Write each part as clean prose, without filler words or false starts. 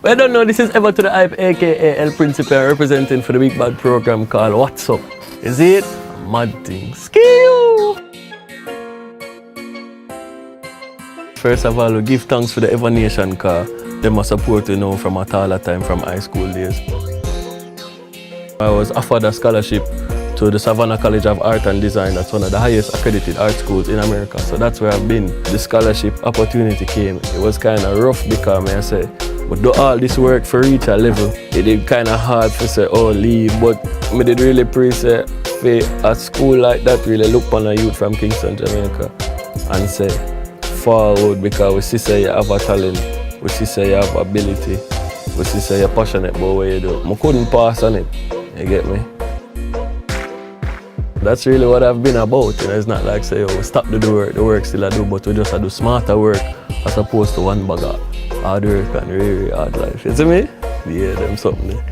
I don't know, this is Ever to the Hype, aka El Principe, representing for the Big Bad program called What's Up? Is it? Mad thing. Skill! First of all, we give thanks for the Ever Nation because they must support you know from a taller time from high school days. I was offered a scholarship to the Savannah College of Art and Design. That's one of the highest accredited art schools in America. So that's where I've been. The scholarship opportunity came. It was kind of rough because, may I say, but do all this work for reach a level. It did kind of hard to say, oh, leave. But I did really pray say, for a school like that really look on a youth from Kingston, Jamaica and say, forward because we see say you have a talent, we see say you have ability, we see say you're passionate about what you do. I couldn't pass on it, you get me? That's really what I've been about. You know, it's not like say, oh, stop to do the work still I do, but we just do smarter work as opposed to one bag of hard work and really hard life. You see me? Yeah, them something.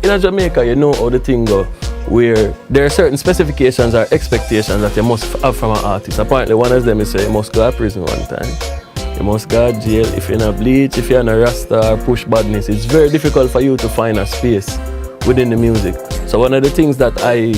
In Jamaica, you know how the thing go, where there are certain specifications or expectations that you must have from an artist. Apparently one of them is say you must go to prison one time. You must go to jail if you're not bleach, if you're not rasta or push badness. It's very difficult for you to find a space within the music. So one of the things that I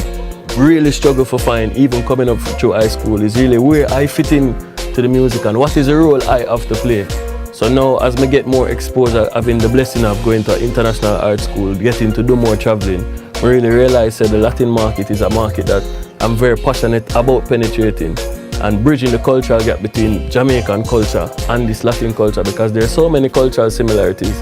really struggle to find, even coming up through high school, is really where I fit in to the music and what is the role I have to play. So now as I get more exposure, having the blessing of going to an international art school, getting to do more traveling, I really realize that the Latin market is a market that I'm very passionate about penetrating and bridging the cultural gap between Jamaican culture and this Latin culture because there are so many cultural similarities.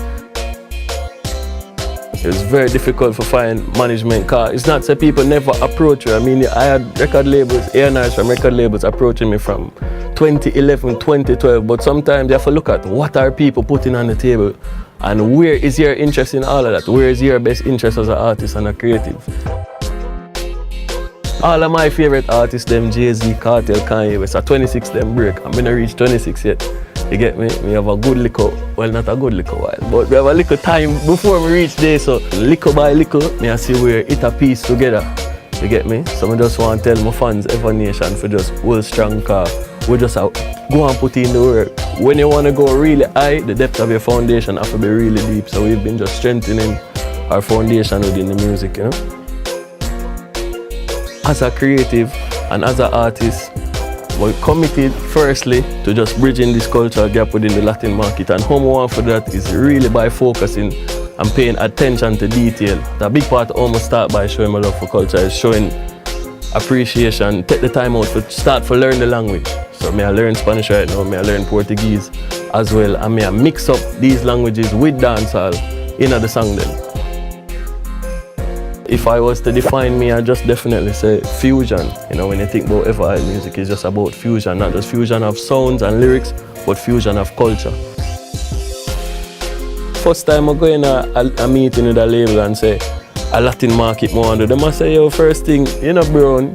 It's very difficult to find management because it's not that people never approach you. I mean, I had record labels, A&Rs from record labels approaching me from 2011, 2012, but sometimes you have to look at what are people putting on the table and where is your interest in all of that? Where is your best interest as an artist and a creative? All of my favorite artists, them Jay-Z, Cartel, Kanye West, at 26 them break. I'm gonna reach 26 yet. You get me? We have a good little, well not a good little while, but we have a little time before we reach there. So little by little, me I see where it a piece together. You get me? So I just want to tell my fans, Ever Nation, for just hold strong car. We just go and put in the work. When you want to go really high, the depth of your foundation have to be really deep. So we've been just strengthening our foundation within the music, you know? As a creative and as an artist, we're committed firstly to just bridging this cultural gap within the Latin market, and how we want for that is really by focusing and paying attention to detail. The big part almost start by showing my love for culture is showing appreciation, take the time out to start to learn the language. So I learn Spanish right now, I learn Portuguese as well, and I mix up these languages with dancehall in the song then. If I was to define me, I'd just definitely say fusion. You know, when you think about Ever music, it's just about fusion, not just fusion of sounds and lyrics, but fusion of culture. First time I go in a meeting with a label and say, a Latin market more under them, I say, yo, first thing, you're not brown,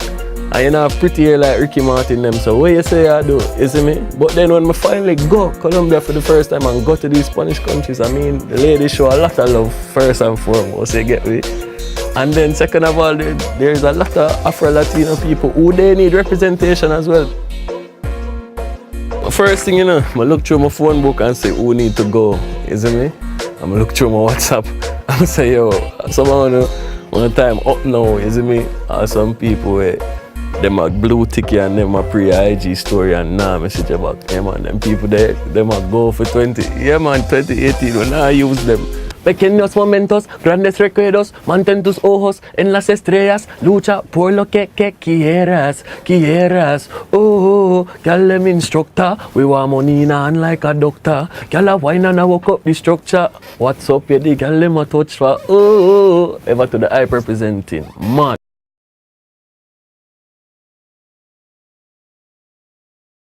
and you know have pretty hair like Ricky Martin them, so what you say I do, you see me? But then when I finally go Colombia for the first time and go to these Spanish countries, I mean, the ladies show a lot of love first and foremost, you get me? And then second of all, there's a lot of Afro-Latino people who they need representation as well. First thing, you know, I look through my phone book and say who need to go, you see me? I look through my WhatsApp and say, yo, someone one time up now, you see me? Or some people where them a blue ticket and them a pre-IG story and nah message about them and them people there, them a go for 2018, when I use them. Pequeños momentos, grandes recuerdos, mantén tus ojos en las estrellas, lucha por lo que quieras, quieras. Oh, girl, let me instructor, we want money on like a doctor. Girl, a wine and I woke up the structure. What's up, you dig, girl, let me touch for, oh, Ever to the Hype representing, man.